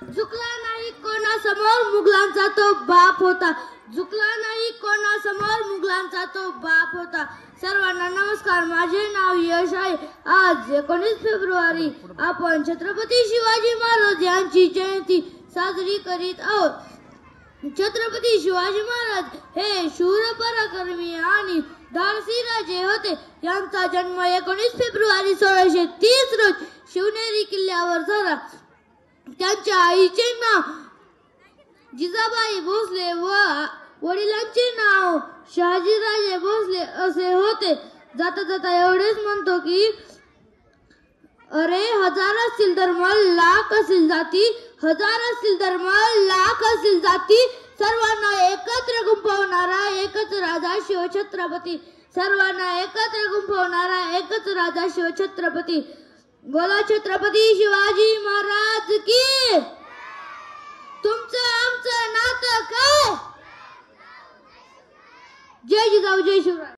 झुकला नाही कोणासमोर मुघलांचा तो बाप होता. झुकला नाही कोणासमोर मुघलांचा तो बाप होता. सर्वांना नमस्कार. माझे नाव यश आहे. आज 19 फेब्रुवारी आपण छत्रपती शिवाजी महाराज यांची जयंती साजरी करीत आहोत. छत्रपती शिवाजी महाराज हे शूर पराक्रमी आणि धाडसी राजे होते. यांचा जन्म 19 फेब्रुवारी 1630 रोज शिवनेरी किल्ल्यावर झाला. त्यांच्या आईचे नाव जिजाबाई भोसले व वडिलांचे नाव शहाजीराजे भोसले असे होते. जाता जाता एवढेच म्हणतो की अरे हजार असतील धर्म लाख असतील जाती, हजार असतील धर्म लाख असतील जाती, सर्वांना एकत्र गुंफवणारा एकच राजा शिवछत्रपती. सर्वांना एकत्र गुंफवणारा एकच राजा शिवछत्रपती. बोला छत्रपती शिवाजी महाराज की. तुमचं आमचं नातं काय? जय जिजाऊ जय शिवराय.